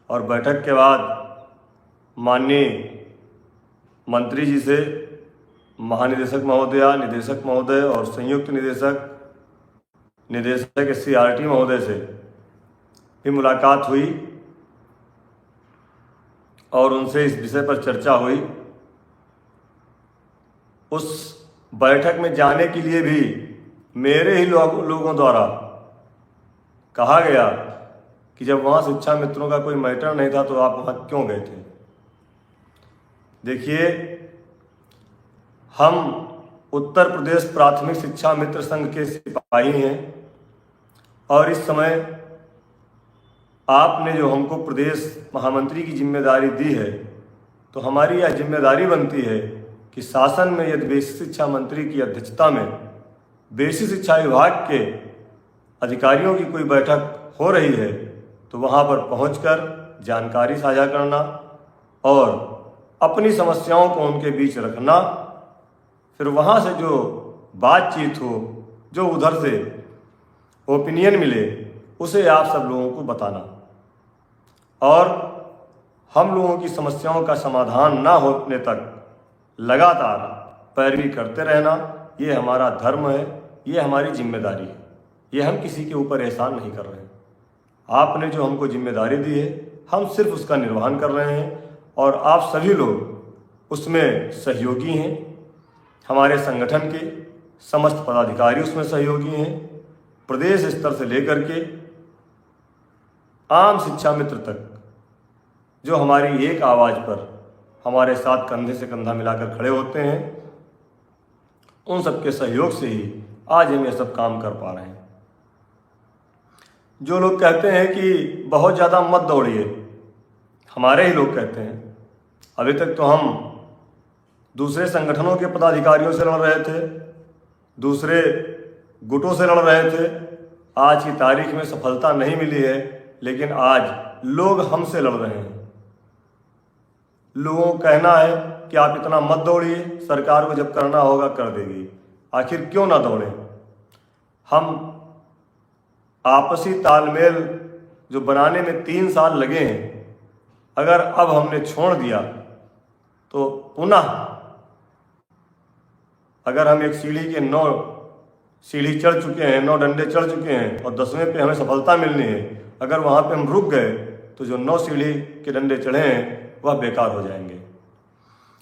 और बैठक के बाद माननीय मंत्री जी से महानिदेशक महोदया, निदेशक महोदय और संयुक्त निदेशक SCRT महोदय से भी मुलाकात हुई और उनसे इस विषय पर चर्चा हुई। उस बैठक में जाने के लिए भी मेरे ही लोगों द्वारा कहा गया कि जब वहाँ शिक्षा मित्रों का कोई मैटर नहीं था तो आप वहाँ क्यों गए थे। देखिए, हम उत्तर प्रदेश प्राथमिक शिक्षा मित्र संघ के सिपाही हैं और इस समय आपने जो हमको प्रदेश महामंत्री की जिम्मेदारी दी है, तो हमारी यह जिम्मेदारी बनती है कि शासन में यदि बेसिक शिक्षा मंत्री की अध्यक्षता में बेसिक शिक्षा विभाग के अधिकारियों की कोई बैठक हो रही है तो वहाँ पर पहुंचकर जानकारी साझा करना और अपनी समस्याओं को उनके बीच रखना, फिर वहाँ से जो बातचीत हो, जो उधर से ओपिनियन मिले, उसे आप सब लोगों को बताना और हम लोगों की समस्याओं का समाधान ना होने तक लगातार पैरवी करते रहना, ये हमारा धर्म है, ये हमारी जिम्मेदारी है। ये हम किसी के ऊपर एहसान नहीं कर रहे हैं। आपने जो हमको जिम्मेदारी दी है, हम सिर्फ उसका निर्वहन कर रहे हैं और आप सभी लोग उसमें सहयोगी हैं। हमारे संगठन के समस्त पदाधिकारी उसमें सहयोगी हैं, प्रदेश स्तर से लेकर के आम शिक्षा मित्र तक, जो हमारी एक आवाज़ पर हमारे साथ कंधे से कंधा मिलाकर खड़े होते हैं। उन सबके सहयोग से ही आज हम ये सब काम कर पा रहे हैं। जो लोग कहते हैं कि बहुत ज़्यादा मत दौड़िए, हमारे ही लोग कहते हैं। अभी तक तो हम दूसरे संगठनों के पदाधिकारियों से लड़ रहे थे, दूसरे गुटों से लड़ रहे थे। आज की तारीख में सफलता नहीं मिली है, लेकिन आज लोग हमसे लड़ रहे हैं। लोगों को कहना है कि आप इतना मत दौड़िए, सरकार को जब करना होगा कर देगी। आखिर क्यों ना दौड़ें? हम आपसी तालमेल जो बनाने में 3 साल लगे हैं, अगर अब हमने छोड़ दिया तो पुनः अगर हम एक सीढ़ी के 9 सीढ़ी चढ़ चुके हैं, 9 डंडे चढ़ चुके हैं और 10वें पे हमें सफलता मिलनी है, अगर वहाँ पे हम रुक गए तो जो 9 सीढ़ी के डंडे चढ़े हैं वह बेकार हो जाएंगे।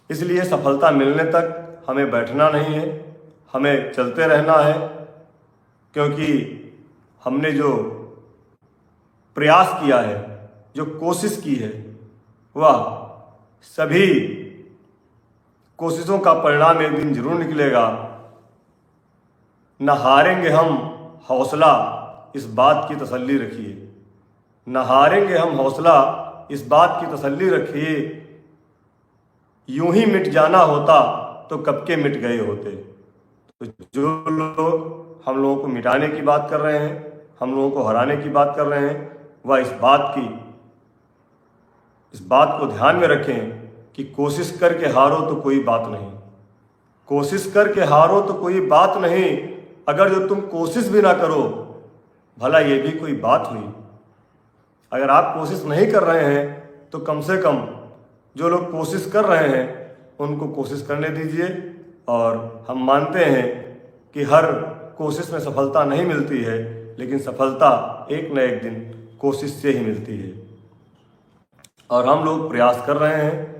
इसलिए सफलता मिलने तक हमें बैठना नहीं है, हमें चलते रहना है, क्योंकि हमने जो प्रयास किया है, जो कोशिश की है, वह सभी कोशिशों का परिणाम एक दिन जरूर निकलेगा। न हारेंगे हम, हौसला इस बात की तसल्ली रखिए। न हारेंगे हम, हौसला इस बात की तसल्ली रखिए। यूं ही मिट जाना होता तो कब के मिट गए होते। तो जो लोग हम लोगों को मिटाने की बात कर रहे हैं, हम लोगों को हराने की बात कर रहे हैं, वह इस बात को ध्यान में रखें कि कोशिश करके हारो तो कोई बात नहीं, कोशिश करके हारो तो कोई बात नहीं। अगर जो तुम कोशिश भी ना करो, भला ये भी कोई बात हुई। अगर आप कोशिश नहीं कर रहे हैं तो कम से कम जो लोग कोशिश कर रहे हैं उनको कोशिश करने दीजिए। और हम मानते हैं कि हर कोशिश में सफलता नहीं मिलती है, लेकिन सफलता एक न एक दिन कोशिश से ही मिलती है और हम लोग प्रयास कर रहे हैं।